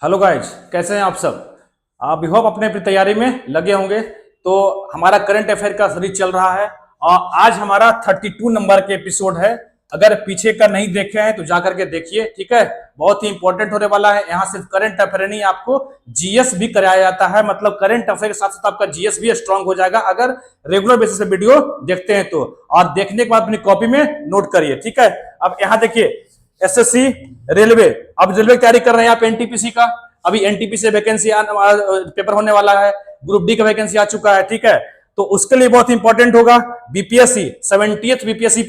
Hello guys, कैसे हैं आप सब। आप होप अपने अपनी तैयारी में लगे होंगे। तो हमारा करंट अफेयर का सीरीज चल रहा है और आज हमारा 32 नंबर के एपिसोड है। अगर पीछे का नहीं देखे हैं तो जाकर के देखिए, ठीक है। बहुत ही इंपॉर्टेंट होने वाला है। यहाँ सिर्फ करंट अफेयर नहीं, आपको जीएस भी कराया जाता है। मतलब करंट अफेयर के साथ साथ आपका जीएस भी स्ट्रांग हो जाएगा अगर रेगुलर बेसिस पे वीडियो देखते हैं तो। और देखने के बाद अपनी कॉपी में नोट करिए, ठीक है। अब यहाँ देखिए, एसएससी रेलवे, अब रेलवे की तैयारी कर रहे हैं आप एनटीपीसी का। अभी एनटीपीसी से वैकेंसी पेपर होने वाला है। ग्रुप डी का वैकेंसी आ चुका है, ठीक है। तो उसके लिए बहुत इंपॉर्टेंट होगा बीपीएससी 70th बीपीएससी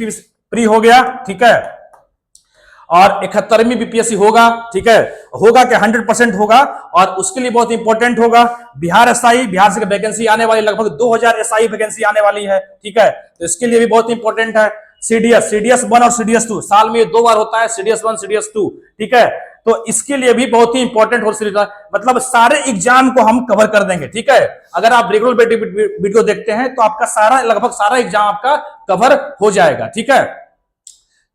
प्री हो गया, ठीक है। और 71वीं बीपीएससी होगा, ठीक है। होगा क्या, 100% होगा। और उसके लिए बहुत इंपॉर्टेंट होगा बिहार एसआई, बिहार से वैकेंसी आने वाली, लगभग 2000 एसआई वैकेंसी आने वाली है, ठीक है। तो इसके लिए भी बहुत इंपॉर्टेंट है सीडीएस 1 और सीडीएस 2, साल में 2 बार होता है सीडीएस 1 सीडीएस 2, ठीक है। तो इसके लिए भी बहुत ही इंपॉर्टेंट हो सीरीज, मतलब सारे एग्जाम को हम कवर कर देंगे, ठीक है। अगर आप रेगुलर वीडियो देखते हैं तो आपका सारा, लगभग सारा एग्जाम आपका कवर हो जाएगा, ठीक है।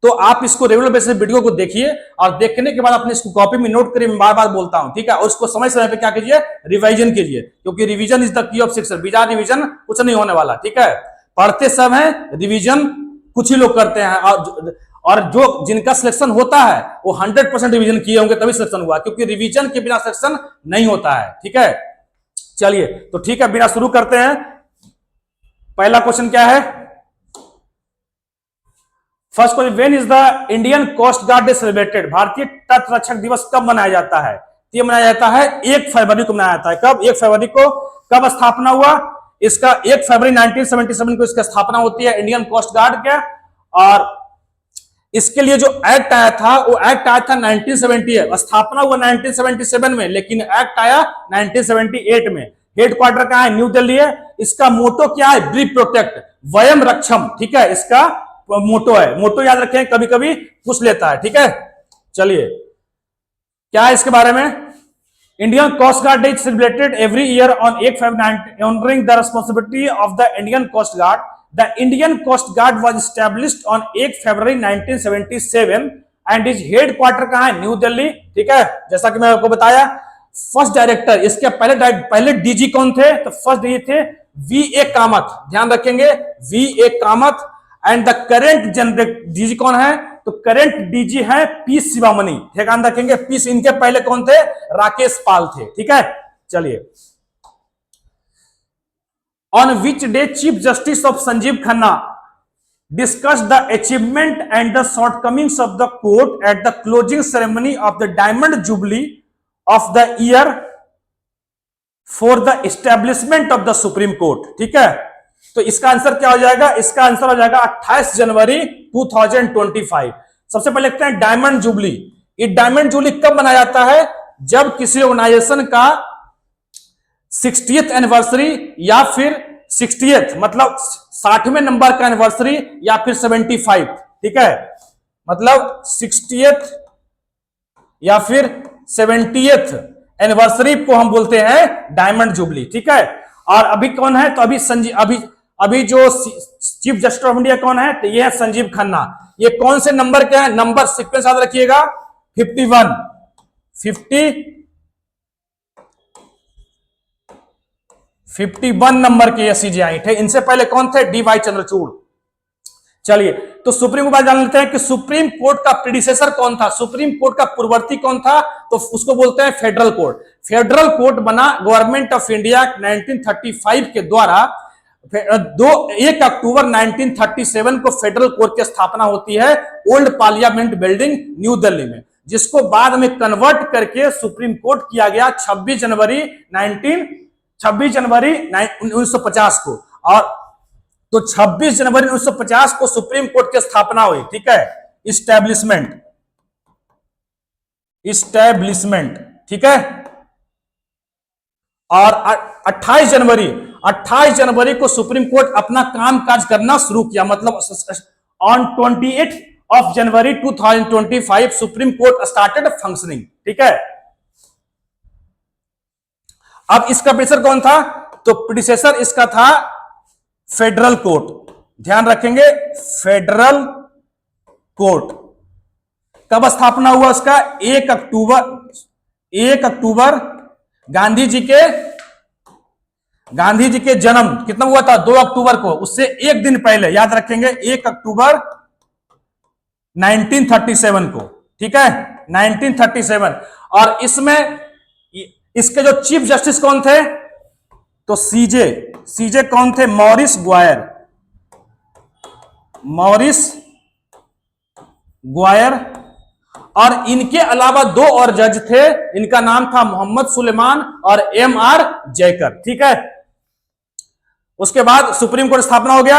तो आप इसको रेगुलर बेसिस वीडियो को देखिए और देखने के बाद अपने इसको कॉपी में नोट करिए। मैं बार बार बोलता हूं, ठीक है। और उसको समय समय पे क्या कीजिए, रिवीजन कीजिए, क्योंकि revision is the key of success. बिना रिवीजन कुछ नहीं होने वाला, ठीक है। पढ़ते सब है, रिवीजन कुछ ही लोग करते हैं। और जो जिनका सिलेक्शन होता है वो 100% रिवीजन किए होंगे तभी सिलेक्शन हुआ, क्योंकि रिवीजन के बिना सिलेक्शन नहीं होता है, ठीक है। चलिए तो ठीक है, बिना शुरू करते हैं। पहला क्वेश्चन क्या है, first question, when is the Indian coast guard day celebrated. भारतीय तट रक्षक दिवस कब मनाया जाता है। ये मनाया जाता है 1 फरवरी को मनाया जाता है। कब, 1 फरवरी को। कब स्थापना हुआ इसका, 1 फरवरी 1977 को इसका स्थापना होती है इंडियन कोस्ट गार्ड के। और इसके लिए जो एक्ट आया था वो एक्ट आया था 1970, स्थापना हुआ 1977 में, लेकिन एक्ट आया 1978 में। हेडक्वार्टर कहां है, न्यू दिल्ली है। इसका मोटो क्या है, ब्री प्रोटेक्ट वयम रक्षम, ठीक है। इसका मोटो है, मोटो याद रखें, कभी कभी पूछ लेता है, ठीक है। चलिए क्या है इसके बारे में, Indian coast guard day celebrated every year on 1 फरवरी, honouring the responsibility of the Indian coast guard. The Indian Coast Guard was established on 1 February 1977 and its headquarter कहां है, न्यू दिल्ली, ठीक है। जैसा कि मैं आपको बताया, फर्स्ट डायरेक्टर, इसके पहले डीजी कौन थे, तो फर्स्ट डीजी थे वी.ए. कामत, ध्यान रखेंगे VA. Kamat. And the current general DG कौन है, तो करेंट डीजी है पी शिवामणि, ध्यान रखेंगे। पी, इनके पहले कौन थे, राकेश पाल थे, ठीक है। चलिए, on which day Chief Justice of Sanjeev Khanna discussed the achievement and the shortcomings of the court at the closing ceremony of the Diamond Jubilee of the year for the establishment of the Supreme Court, ठीक है। तो इसका answer क्या हो जाएगा, इसका answer हो जाएगा 28 जनवरी 2025। सबसे पहले लिखते हैं डायमंड जुबली। ये डायमंड जुबली कब मनाया जाता है, जब किसी ऑर्गेनाइजेशन का 60th एनिवर्सरी या फिर 60th मतलब 60वें नंबर का एनिवर्सरी या फिर 75, ठीक है। मतलब 60th या फिर 70th एनिवर्सरी को हम बोलते हैं डायमंड जुबली, ठीक है। और अभी कौन है, तो अभी जो चीफ जस्टिस ऑफ इंडिया कौन है, तो ये है संजीव खन्ना। ये कौन से नंबर के हैं, नंबर सीक्वेंस याद रखिएगा, 51 नंबर के सीजीआई थे। इनसे पहले कौन थे, डी.वाई. चंद्रचूड़। चलिए तो सुप्रीम कोर्ट जान लेते हैं कि सुप्रीम कोर्ट का प्रीडिसेसर कौन था, सुप्रीम कोर्ट का पूर्ववर्ती कौन था, तो उसको बोलते हैं फेडरल कोर्ट। फेडरल कोर्ट बना गवर्नमेंट ऑफ इंडिया 1935 के द्वारा। 1 अक्टूबर 1937 को फेडरल कोर्ट की स्थापना होती है old parliament building new Delhi में, जिसको बाद में कन्वर्ट करके सुप्रीम कोर्ट किया गया 26 जनवरी 1950 को। और तो 26 जनवरी 1950 को सुप्रीम कोर्ट की स्थापना हुई, ठीक है। इस्टेब्लिशमेंट, ठीक है। और 28 जनवरी को सुप्रीम कोर्ट अपना काम काज करना शुरू किया। मतलब on 28 of January 2025 supreme court started functioning, ठीक है। अब इसका प्रीडिसेसर कौन था, तो प्रीडिसेसर इसका था फेडरल कोर्ट, ध्यान रखेंगे, फेडरल कोर्ट। कब स्थापना हुआ उसका, 1 1 अक्टूबर गांधी जी के जन्म कितना हुआ था? 2 अक्टूबर को। उससे एक दिन पहले याद रखेंगे 1 अक्टूबर 1937 को, ठीक है, 1937। और इसमें इसके जो चीफ जस्टिस कौन थे? तो सीजे कौन थे? Morris Gwyer. और इनके अलावा 2 और जज थे, इनका नाम था मोहम्मद सुलेमान और MR जयकर, ठीक है। उसके बाद सुप्रीम कोर्ट स्थापना हो गया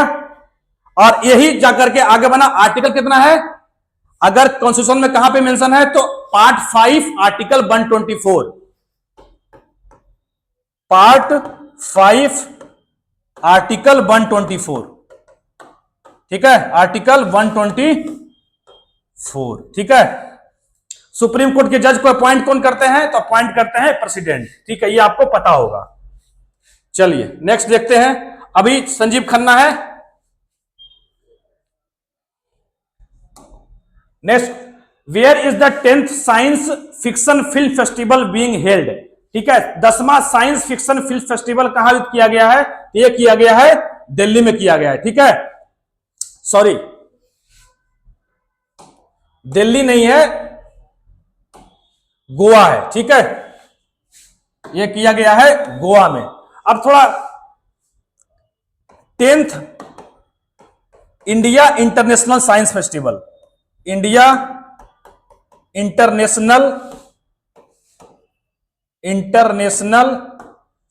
और यही जाकर के आगे बना। आर्टिकल कितना है? अगर कॉन्स्टिट्यूशन में कहां पे मेंशन है तो पार्ट 5 आर्टिकल 124, पार्ट 5 आर्टिकल 124, ठीक है, आर्टिकल 124, ठीक है। सुप्रीम कोर्ट के जज को अपॉइंट कौन करते हैं? तो अपॉइंट करते हैं प्रेसिडेंट, ठीक है, ये आपको पता होगा। चलिए नेक्स्ट देखते हैं। अभी संजीव खन्ना है। Next, where is the 10th science fiction film festival being held? ठीक है, 10वां साइंस फिक्शन फिल्म फेस्टिवल कहां किया गया है? ये किया गया है दिल्ली में किया गया है, ठीक है। सॉरी, दिल्ली नहीं है, गोवा है, ठीक है, ये किया गया है गोवा में। अब थोड़ा 10th India international science festival, India international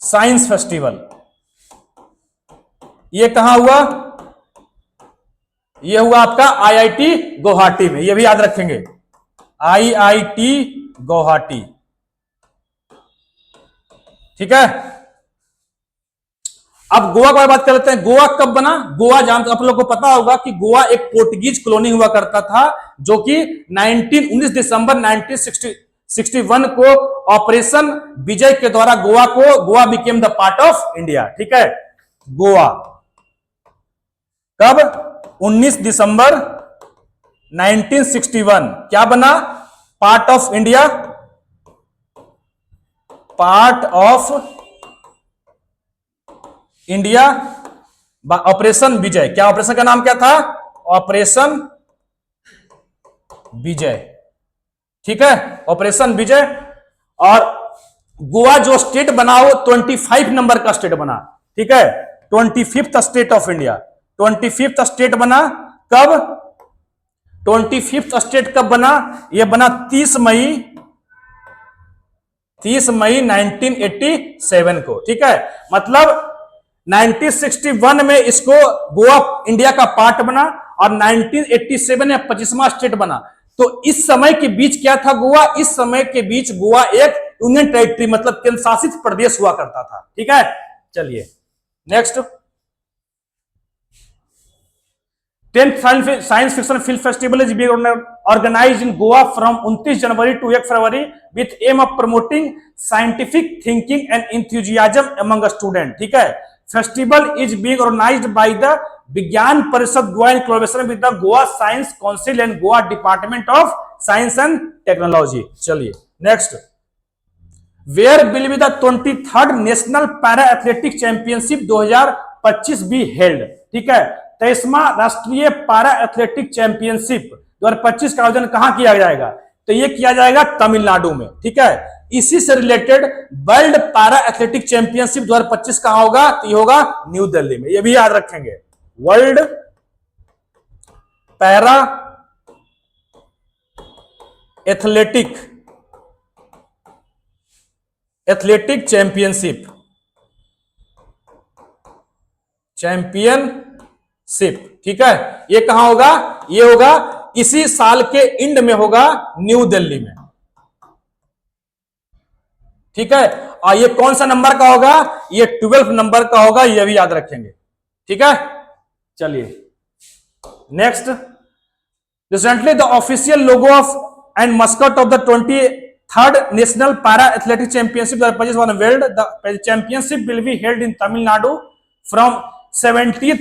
science festival, ये कहां हुआ? ये हुआ आपका IIT गुवाहाटी में, ये भी याद रखेंगे, IIT गुवाहाटी, ठीक है। अब गोवा की बात कर लेते हैं। गोवा कब बना? गोवा आप लोग को पता होगा कि गोवा एक पोर्टुगीज कॉलोनी हुआ करता था, जो कि 19 दिसंबर 1961 को ऑपरेशन विजय के द्वारा Goa became the part of India, ठीक है। गोवा कब? 19 दिसंबर 1961 क्या बना? Part of India, part of India, operation Vijay. क्या ऑपरेशन का नाम क्या था? ऑपरेशन विजय, ठीक है, ऑपरेशन विजय। और गोवा जो स्टेट बना वो 25 नंबर का स्टेट बना, ठीक है, 25th state of India, 25th state बना। कब? 25th स्टेट कब बना? यह बना 30 मई 1987 को, ठीक है। मतलब 1961 में इसको गोवा इंडिया का पार्ट बना और 1987 में 25वां स्टेट बना। तो इस समय के बीच क्या था गोवा? इस समय के बीच गोवा एक यूनियन टेरिटरी मतलब केंद्र शासित प्रदेश हुआ करता था, ठीक है। चलिए next, 10th science fiction film festival is being organised in Goa from 29 January to 1 February with aim of promoting scientific thinking and enthusiasm among student, ठीक है। Festival is being organised by the Vigyan Parishad Goa in collaboration with the Goa science council and Goa department of science and technology. चलिए next, where will be the 23rd national para athletic championship 2025 be held, ठीक है। 23वां राष्ट्रीय para athletic championship 2025 का आयोजन कहां किया जाएगा? तो यह किया जाएगा तमिलनाडु में, ठीक है। इसी से related world para athletic championship 2025 कहां होगा? तो ये होगा न्यू दिल्ली में, ये भी याद रखेंगे। वर्ल्ड पैरा एथलेटिक चैंपियनशिप, ठीक है। ये कहां होगा? ये होगा इसी साल के एंड में होगा न्यू दिल्ली में, ठीक है। और ये कौन सा नंबर का होगा? ये 12 नंबर का होगा, ये भी याद रखेंगे, ठीक है। चलिए next, recently the official logo of and Muscat of the 23rd national para athletic championship 2025 was unveiled. The championship will be held in Tamil Nadu from 17th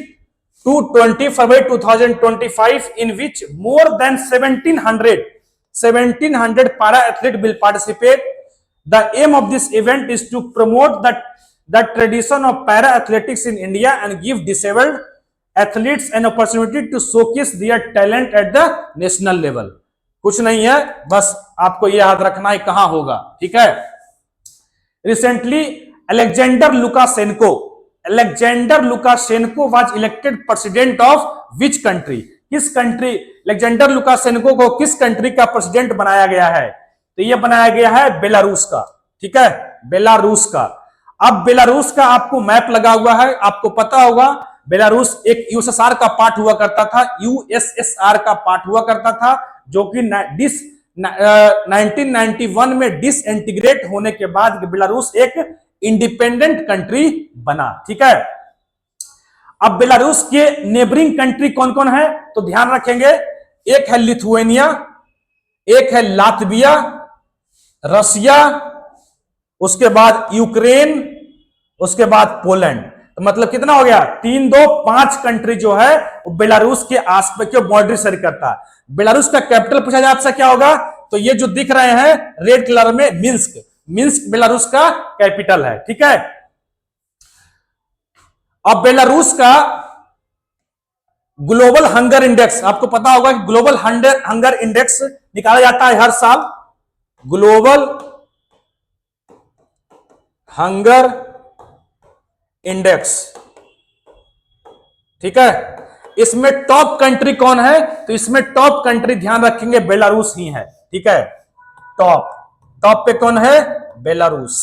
to 20 February 2025, in which more than 1700 para athletes will participate. The aim of this event is to promote the tradition of para athletics in India and give disabled athletes an opportunity to showcase their talent at the national level. कुछ नहीं है, बस आपको ये याद रखना है कहां होगा, ठीक है। Recently Alexander Lukashenko was elected president of which country? किस कंट्री अलेक्जेंडर लुकाशेंको को किस कंट्री का प्रेसिडेंट बनाया गया है? तो ये बनाया गया है बेलारूस का, ठीक है, बेलारूस का। अब बेलारूस का आपको मैप लगा हुआ है, आपको पता होगा बेलारूस एक यूएसएसआर का पार्ट हुआ करता था, यूएसएसआर का पार्ट हुआ करता था, जो कि 1991 में डिसइंटीग्रेट होने के बाद बेलारूस एक इंडिपेंडेंट कंट्री बना, ठीक है। अब बेलारूस के नेबरिंग कंट्री कौन कौन है? तो ध्यान रखेंगे, एक है लिथुआनिया, एक है लातविया, रसिया, उसके बाद यूक्रेन, उसके बाद पोलैंड। तो मतलब कितना हो गया? 3, 2, 5 कंट्री जो है वो बेलारूस के आसपास के बॉर्डर शेयर करता है। बेलारूस का कैपिटल पूछा जाए आपसे क्या होगा? तो ये जो दिख रहे हैं रेड कलर में, मिन्स्क बेलारूस का कैपिटल है, ठीक है। अब बेलारूस का ग्लोबल हंगर इंडेक्स, आपको पता होगा कि ग्लोबल हंगर इंडेक्स निकाला जाता है हर साल, ग्लोबल हंगर इंडेक्स, ठीक है। इसमें टॉप कंट्री कौन है? तो इसमें टॉप कंट्री ध्यान रखेंगे बेलारूस ही है, ठीक है। टॉप पे कौन है? बेलारूस,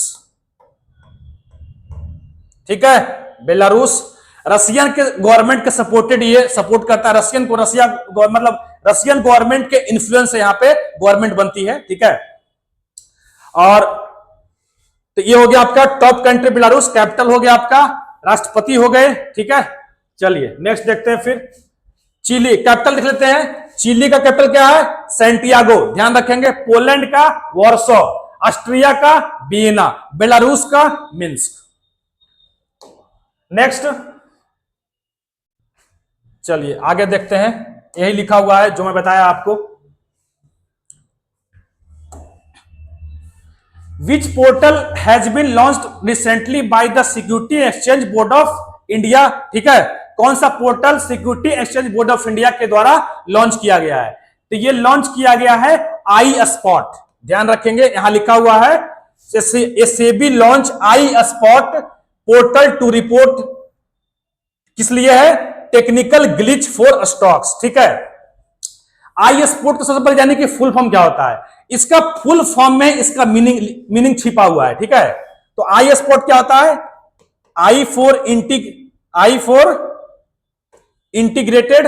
ठीक है, बेलारूस। रशियन के गवर्नमेंट के सपोर्टेड, ये सपोर्ट करता है रशियन को, मतलब रशियन गवर्नमेंट के इन्फ्लुएंस से यहां पे गवर्नमेंट बनती है, ठीक है। और तो ये हो गया आपका टॉप कंट्री बेलारूस, कैपिटल हो गया आपका, राष्ट्रपति हो गए, ठीक है। चलिए नेक्स्ट देखते हैं फिर। चिली, कैपिटल देख लेते हैं। चिली का कैपिटल क्या है? सैंटियागो, ध्यान रखेंगे। पोलैंड का वॉर्सो, ऑस्ट्रिया का वियना, बेलारूस का मिन्स्क। नेक्स्ट चलिए आगे देखते हैं, यही लिखा हुआ है जो मैं बताया आपको। Which portal has been launched recently by the Security Exchange Board of India? ठीक है, कौन सा portal security exchange board of India के द्वारा लॉन्च किया गया है? तो ये लॉन्च किया गया है आई स्पॉट, ध्यान रखेंगे, यहां लिखा हुआ है SEBI launch I spot portal to report, किस लिए है? टेक्निकल ग्लिच फॉर स्टॉक्स, ठीक है। आई स्पॉट तो सबसे पहले जानिए कि फुल फॉर्म क्या होता है। इसका फुल फॉर्म में इसका मीनिंग छिपा हुआ है, ठीक है। तो आई स्पॉट क्या होता है? I for integrated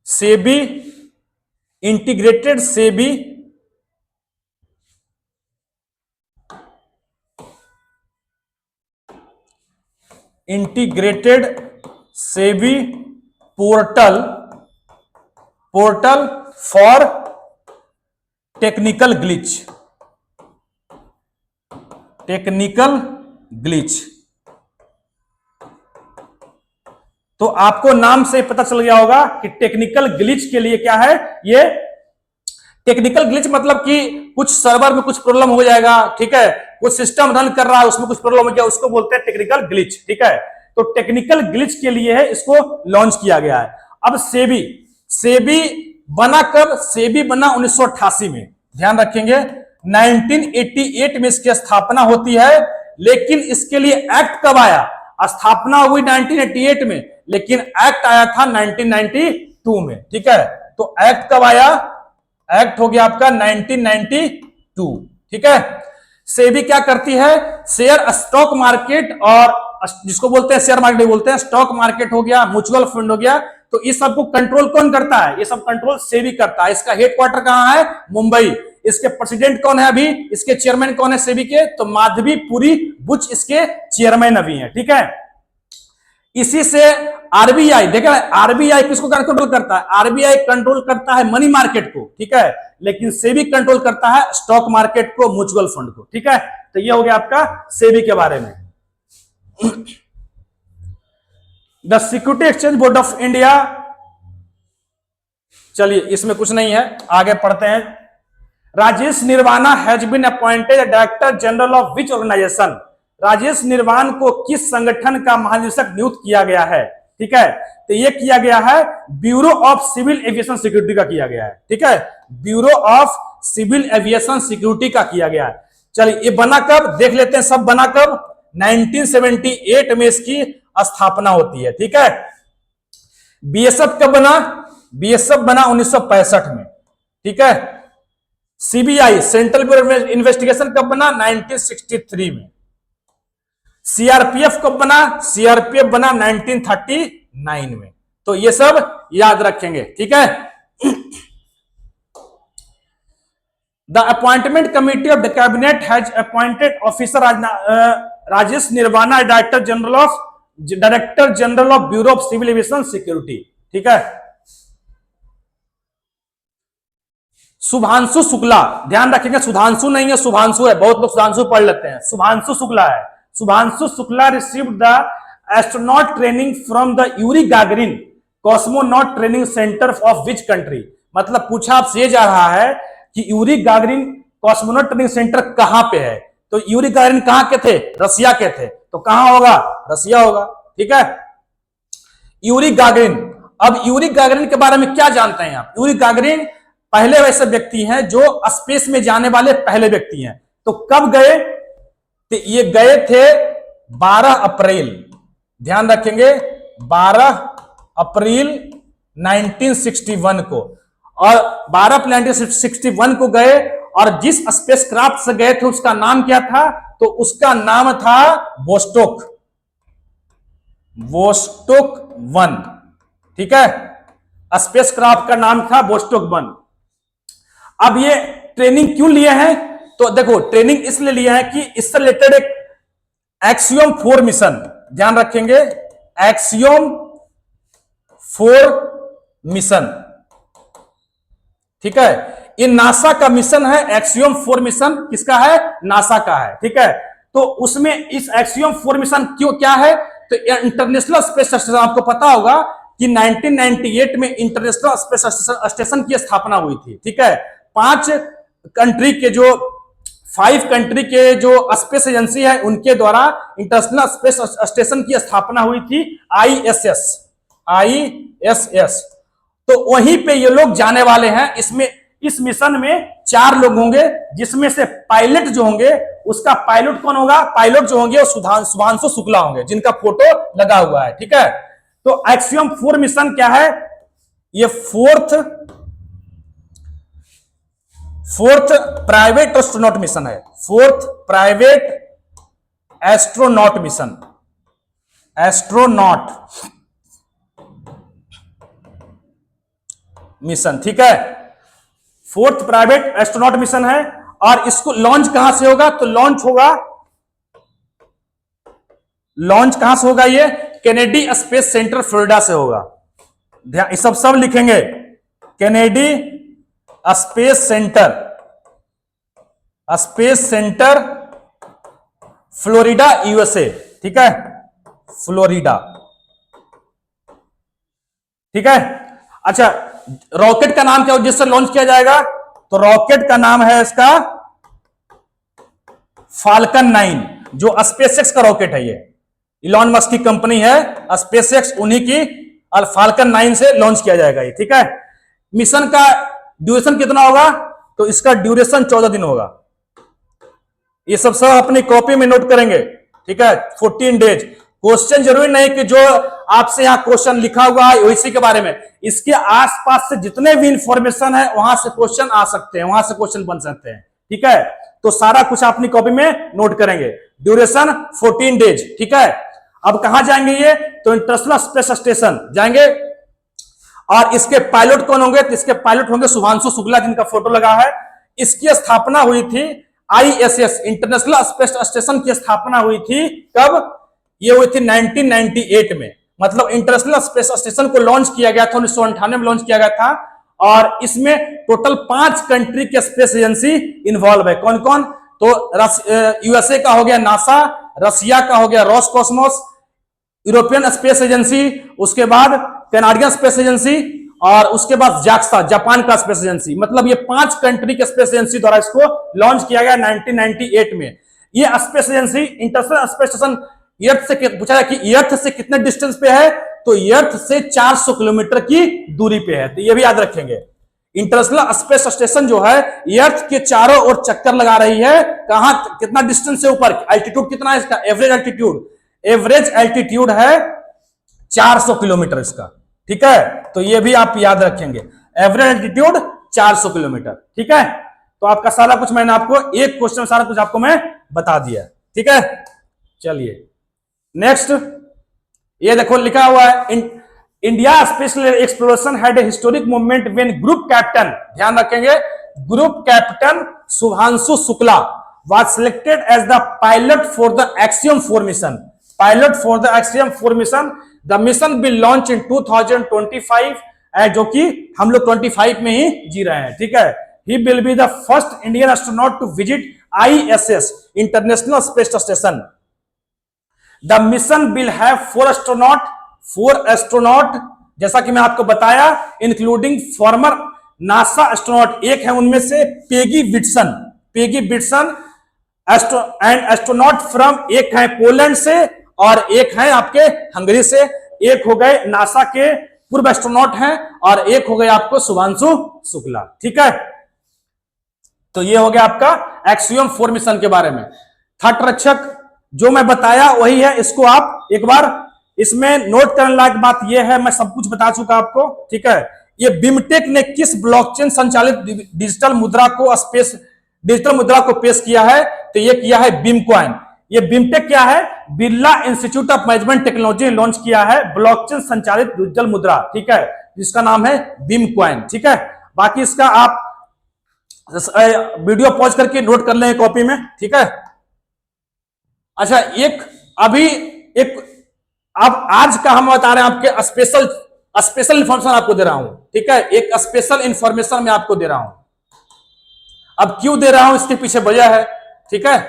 SEBI integrated SEBI portal for technical glitch. तो आपको नाम से पता चल गया होगा कि टेक्निकल ग्लिच के लिए क्या है ये। टेक्निकल ग्लिच मतलब कि कुछ सर्वर में कुछ प्रॉब्लम हो जाएगा, ठीक है, कुछ सिस्टम रन कर रहा है उसमें कुछ प्रॉब्लम हो गया, उसको बोलते हैं टेक्निकल ग्लिच, ठीक है। तो टेक्निकल ग्लिच के लिए है इसको लॉन्च किया गया है। अब सेबी बना कब? सेबी बना 1988 में, ध्यान रखेंगे। 1988 में इसकी स्थापना होती है, लेकिन इसके लिए एक्ट कब आया? स्थापना हुई 1988 में, लेकिन एक्ट आया था 1992 में, ठीक है। तो एक्ट कब आया? एक्ट हो गया आपका 1992, ठीक है। सेबी क्या करती है? शेयर स्टॉक मार्केट, और जिसको बोलते हैं शेयर मार्केट बोलते हैं, स्टॉक मार्केट हो गया, म्यूचुअल फंड हो गया, तो इस सबको कंट्रोल कौन करता है? ये सब कंट्रोल सेबी करता है। इसका हेडक्वार्टर कहां है? मुंबई। इसके प्रेसिडेंट कौन है अभी? इसके चेयरमैन कौन है सेबी के? तो माधवी पुरी बुच इसके चेयरमैन अभी हैं, ठीक है। इसी से आरबीआई, देखा आरबीआई किसको कंट्रोल करता है? आरबीआई कंट्रोल करता है मनी मार्केट को, ठीक है, लेकिन सेबी कंट्रोल करता है स्टॉक मार्केट को, म्यूचुअल फंड को, ठीक है। तो ये हो गया आपका सेबी के बारे में। The security exchange board of India, चलिए इसमें कुछ नहीं है, आगे पढ़ते हैं। Rajesh Nirwana has been appointed director general of which organisation, Rajesh Nirwan को किस संगठन का महानिदेशक नियुक्त किया गया है? ठीक है, तो ये किया गया है bureau of civil aviation security का किया गया है। ठीक है, bureau of civil aviation security का किया गया है। चलिए ये बना कब, देख लेते हैं सब बना कब। 1978 में इसकी स्थापना होती है। ठीक है, बीएसएफ कब बना? बीएसएफ बना 1965 में। ठीक है, सीबीआई सेंट्रल ब्यूरो इन्वेस्टिगेशन कब बना? 1963 में। सीआरपीएफ कब बना? सीआरपीएफ बना 1939 में। तो ये सब याद रखेंगे। ठीक है, the appointment committee of the cabinet has appointed officer Rajesh Nirwana director general of bureau of civil aviation security. ठीक है, शुभांशु शुक्ला, ध्यान रखेंगे सुधांशु नहीं है, शुभांशु है, बहुत लोग सुधांशु पढ़ लेते हैं, शुभांशु शुक्ला है। Shubhanshu Shukla received the astronaut training from the Yuri Gagarin cosmonaut training centre of which country, मतलब पूछा आपसे ये जा रहा है कि Yuri Gagarin cosmonaut training centre कहां पे है? तो यूरी गागरिन कहां के थे? रसिया के थे, तो कहां होगा? रसिया होगा। ठीक है, यूरी गागरिन। अब यूरी गागरिन के बारे में क्या जानते हैं आप? यूरी गागरिन पहले वैसे व्यक्ति हैं जो स्पेस में जाने वाले पहले व्यक्ति हैं। तो कब गए? तो ये गए थे 12 अप्रैल, ध्यान रखेंगे 12 अप्रैल 1961 को, और 12 अप्रैल 1961 को गए, और जिस स्पेसक्राफ्ट से गए थे उसका नाम क्या था? तो उसका नाम था वोस्टोक 1। ठीक है, स्पेसक्राफ्ट का नाम था वोस्टोक 1। अब ये ट्रेनिंग क्यों लिए हैं? तो देखो ट्रेनिंग इसलिए लिए हैं कि इससे रिलेटेड एक एक्सियोम 4 मिशन, ध्यान रखेंगे एक्सियोम 4 मिशन। ठीक है, ये नासा का मिशन है। एक्सियोम 4 मिशन किसका है? नासा का है। ठीक है, तो उसमें इस एक्सियोम 4 मिशन क्यों क्या है? तो इंटरनेशनल स्पेस स्टेशन, आपको पता होगा कि 1998 में इंटरनेशनल स्पेस स्टेशन की स्थापना हुई थी। ठीक है, 5 कंट्री के जो स्पेस एजेंसी है उनके द्वारा इंटरनेशनल स्पेस स्टेशन की स्थापना हुई थी, आईएसएस। तो वहीं पे ये लोग जाने वाले हैं। इस मिशन में 4 लोग होंगे, जिसमें से पायलट जो होंगे, उसका पायलट कौन होगा? पायलट जो होंगे वो शुभांशु शुक्ला होंगे, जिनका फोटो लगा हुआ है। ठीक है, तो एक्सियोम 4 मिशन क्या है? ये फोर्थ प्राइवेट एस्ट्रोनॉट मिशन है। फोर्थ प्राइवेट एस्ट्रोनॉट मिशन, ठीक है, फोर्थ प्राइवेट एस्ट्रोनॉट मिशन है। और इसको लॉन्च कहां से होगा? तो लॉन्च कहां से होगा? ये केनेडी स्पेस सेंटर फ्लोरिडा से होगा। ध्यान, सब लिखेंगे, Kennedy space centre Florida USA. ठीक है, फ्लोरिडा। ठीक है, अच्छा रॉकेट का नाम क्या हो जिससे लॉन्च किया जाएगा? तो रॉकेट का नाम है इसका फाल्कन 9, जो स्पेसएक्स का रॉकेट है। ये इलॉन मस्क की कंपनी है स्पेसएक्स, उन्हीं की फाल्कन 9 से लॉन्च किया जाएगा ये। ठीक है, मिशन का ड्यूरेशन कितना होगा? तो इसका ड्यूरेशन 14 दिन होगा। ये सब अपनी कॉपी में नोट करेंगे। ठीक है, 14 डेज। क्वेश्चन जरूरी नहीं कि जो आपसे यहां क्वेश्चन लिखा हुआ है इसी के बारे में, इसके आसपास से जितने भी इंफॉर्मेशन है वहां से क्वेश्चन आ सकते हैं, वहां से क्वेश्चन बन सकते हैं। ठीक है, तो सारा कुछ अपनी कॉपी में नोट करेंगे। Duration 14 days. ठीक है, अब कहां जाएंगे ये? तो इंटरनेशनल स्पेस स्टेशन जाएंगे। और इसके पायलट कौन होंगे? तो इसके पायलट होंगे शुभांशु शुक्ला, जिनका फोटो लगा है। इसकी स्थापना हुई थी आईएसएस, इंटरनेशनल स्पेस स्टेशन की स्थापना हुई थी कब? ये हुई थी 1998 में। मतलब इंटरनेशनल स्पेस स्टेशन को लॉन्च किया गया था 1998 में लॉन्च किया गया था। और इसमें टोटल 5 कंट्री के स्पेस एजेंसी इन्वॉल्व है। कौन कौन? तो यूएसए का हो गया नासा, रसिया का हो गया रोसकॉस्मोस, यूरोपियन स्पेस एजेंसी, उसके बाद कनाडियन स्पेस एजेंसी, और उसके बाद जाक्सा, जापान का स्पेस एजेंसी। मतलब ये 5 कंट्री के स्पेस एजेंसी द्वारा इसको लॉन्च किया गया 1998 में। ये space agency international space station earth से पूछा है कि अर्थ से कितने डिस्टेंस पे है, तो अर्थ से 400 किलोमीटर की दूरी पे है। तो ये भी याद रखेंगे। इंटरनेशनल स्पेस स्टेशन जो है अर्थ के चारों ओर चक्कर लगा रही है। कहां, कितना डिस्टेंस से ऊपर, एल्टीट्यूड कितना है इसका, एवरेज एल्टीट्यूड है 400 किलोमीटर इसका, ठीक है। तो ये भी आप याद रखेंगे, एवरेज एल्टीट्यूड 400 किलोमीटर, ठीक है। तो आपका सारा कुछ मैंने आपको एक क्वेश्चन सारा कुछ आपको मैं बता दिया, ठीक है। चलिए नेक्स्ट, ये देखो लिखा हुआ है, India special exploration had a historic movement when group captain, ध्यान रखेंगे, group captain Shubhanshu Shukla was selected as the pilot for the Axiom 4 mission. Pilot for the Axiom 4 mission. The mission will launch in 2025, जो कि हम लोग 25 में ही जी रहे हैं, ठीक है। He will be the first Indian astronaut to visit ISS, International Space Station. The mission will have 4 astronaut, जैसा कि मैं आपको बताया, इंक्लूडिंग फॉर्मर नासा एस्ट्रोनॉट, एक है उनमें से Peggy Whitson and astronaut from, एक है पोलैंड से और एक है आपके हंगरी से। एक हो गए नासा के पूर्व एस्ट्रोनॉट हैं और एक हो गए आपको शुभांशु शुक्ला, ठीक है। तो ये हो गया आपका एक्सियम 4 मिशन के बारे में। तटरक्षक जो मैं बताया वही है, इसको आप एक बार इसमें नोट करने लायक बात यह है, मैं सब कुछ बता चुका आपको, ठीक है। ये बिमटेक ने किस ब्लॉकचेन संचालित डिजिटल मुद्रा को पेश किया है, तो ये किया है बिमकॉइन। ये बिमटेक क्या है, Birla institute of management technology ने लॉन्च किया है ब्लॉकचेन संचालित डिजिटल मुद्रा, ठीक है, जिसका नाम है बिमकॉइन, ठीक है। बाकी इसका आप वीडियो पॉज करके नोट कर लें कॉपी में, ठीक है। अच्छा, अब आज का हम बता रहे हैं आपके स्पेशल इंफॉर्मेशन आपको दे रहा हूं, ठीक है। एक स्पेशल इंफॉर्मेशन मैं आपको दे रहा हूं। अब क्यों दे रहा हूं, इसके पीछे वजह है, ठीक है।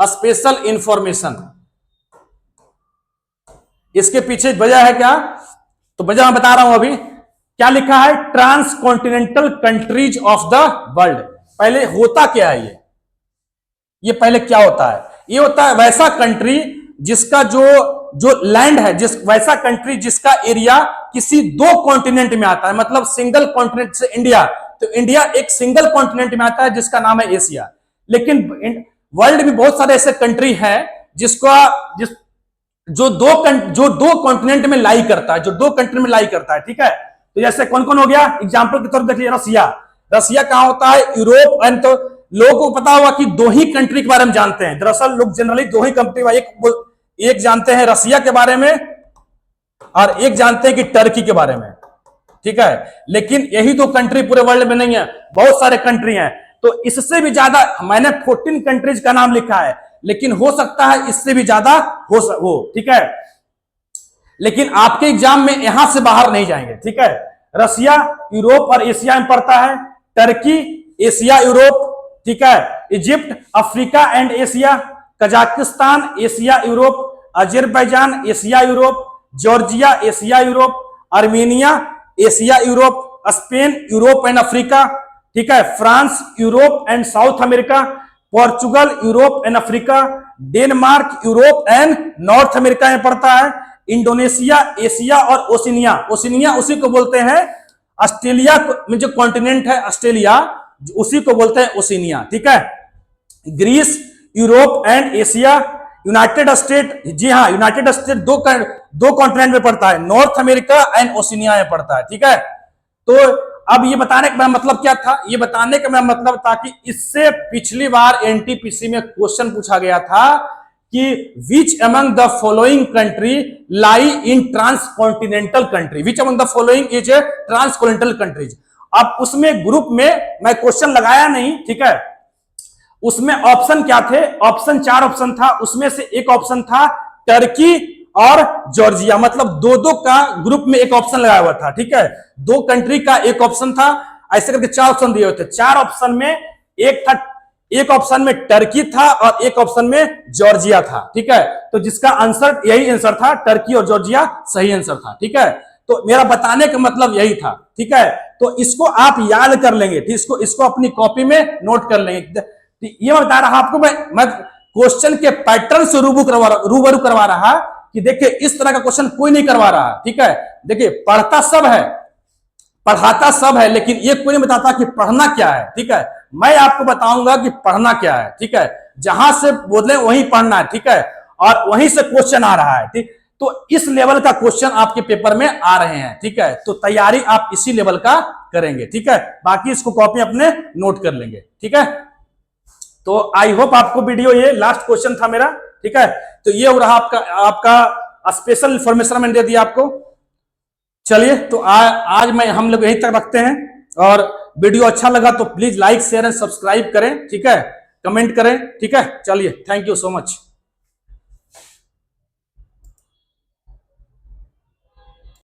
स्पेशल इंफॉर्मेशन, इसके पीछे वजह है क्या, तो वजह मैं बता रहा हूं अभी। क्या लिखा है, transcontinental countries of the world. पहले होता क्या है ये पहले क्या होता है, ये होता है वैसा कंट्री जिसका जो लैंड है, वैसा कंट्री जिसका एरिया किसी 2 कॉन्टिनेंट में आता है। मतलब सिंगल कॉन्टिनेंट से इंडिया, तो इंडिया एक सिंगल कॉन्टिनेंट में आता है जिसका नाम है एशिया। लेकिन वर्ल्ड में बहुत सारे ऐसे कंट्री हैं जो दो कॉन्टिनेंट में लाई करता है, ठीक है। तो जैसे कौन कौन हो गया, एग्जांपल के तौर पर देखिए, रसिया कहां होता है, यूरोप। एंड तो लोगों को पता होगा कि 2 ही कंट्री के बारे में जानते हैं। दरअसल लोग जनरली 2 ही कंट्री, एक जानते हैं रसिया के बारे में और एक जानते हैं कि टर्की के बारे में, ठीक है। लेकिन यही 2 कंट्री पूरे वर्ल्ड में नहीं है, बहुत सारे कंट्री हैं। तो इससे भी ज्यादा, मैंने 14 कंट्रीज का नाम लिखा है, लेकिन हो सकता है इससे भी ज्यादा हो, ठीक है। लेकिन आपके एग्जाम में यहां से बाहर नहीं जाएंगे, ठीक है। रसिया यूरोप और एशिया में पड़ता है, टर्की एशिया यूरोप, ठीक है। Egypt Africa and Asia, Kazakhstan Asia Europe, Azerbaijan Asia Europe, Georgia Asia Europe, Armenia Asia Europe, Spain Europe and Africa, ठीक है। France Europe and south America, Portugal Europe and Africa, Denmark Europe and north America में पड़ता है। Indonesia Asia और Oceania उसी को बोलते हैं, ऑस्ट्रेलिया में जो कॉन्टिनेंट है ऑस्ट्रेलिया, उसी को बोलते हैं ओशिनिया, ठीक है। Greece Europe and Asia, United State, जी हाँ, यूनाइटेड स्टेट दो कॉन्टिनेंट में पड़ता है, नॉर्थ अमेरिका एंड ओशिनिया में पड़ता है, ठीक है। तो अब ये बताने का मतलब क्या था, ये बताने का मतलब था कि इससे पिछली बार एनटीपीसी में क्वेश्चन पूछा गया था कि which among the following country lie in transcontinental country, which among the following is a transcontinental countries. अब उसमें ग्रुप में मैं क्वेश्चन लगाया नहीं, ठीक है। उसमें ऑप्शन क्या थे, ऑप्शन 4 ऑप्शन था, उसमें से एक ऑप्शन था टर्की और जॉर्जिया, मतलब 2-2 का ग्रुप में एक ऑप्शन लगाया हुआ था, ठीक है। 2 कंट्री का एक ऑप्शन था, ऐसे करके 4 ऑप्शन दिए हुए थे। 4 ऑप्शन में एक एक ऑप्शन में टर्की था और एक ऑप्शन में जॉर्जिया था। ठीक है, तो जिसका आंसर यही आंसर था, टर्की और जॉर्जिया सही आंसर था। ठीक है, तो मेरा बताने का मतलब यही था। ठीक है, तो इसको आप याद कर लेंगे, इसको अपनी कॉपी में नोट कर लेंगे। ये मैं बता रहा आपको, मैं क्वेश्चन के पैटर्न से रूबरू करवा रहा कि देखिए इस तरह का क्वेश्चन कोई नहीं करवा रहा। ठीक है, देखिए पढ़ता सब है, पढ़ाता सब है, लेकिन ये कोई नहीं बताता कि पढ़ना क्या है। ठीक है, मैं आपको बताऊंगा कि पढ़ना क्या है। ठीक है, जहां से बोले वहीं पढ़ना है। ठीक है, और वहीं से क्वेश्चन आ रहा है। ठीक, तो इस लेवल का क्वेश्चन आपके पेपर में आ रहे हैं। ठीक है, तो तैयारी आप इसी लेवल का करेंगे। ठीक है, बाकी इसको कॉपी अपने नोट कर लेंगे। ठीक है, तो आई होप आपको वीडियो, ये लास्ट क्वेश्चन था मेरा। ठीक है, तो ये हो रहा आपका स्पेशल इंफॉर्मेशन मैंने दे दिया आपको। चलिए, तो आज हम लोग यहीं तक रखते हैं, और वीडियो अच्छा लगा तो please like share and subscribe करें। ठीक है, कमेंट करें। ठीक है, चलिए, थैंक यू सो मच।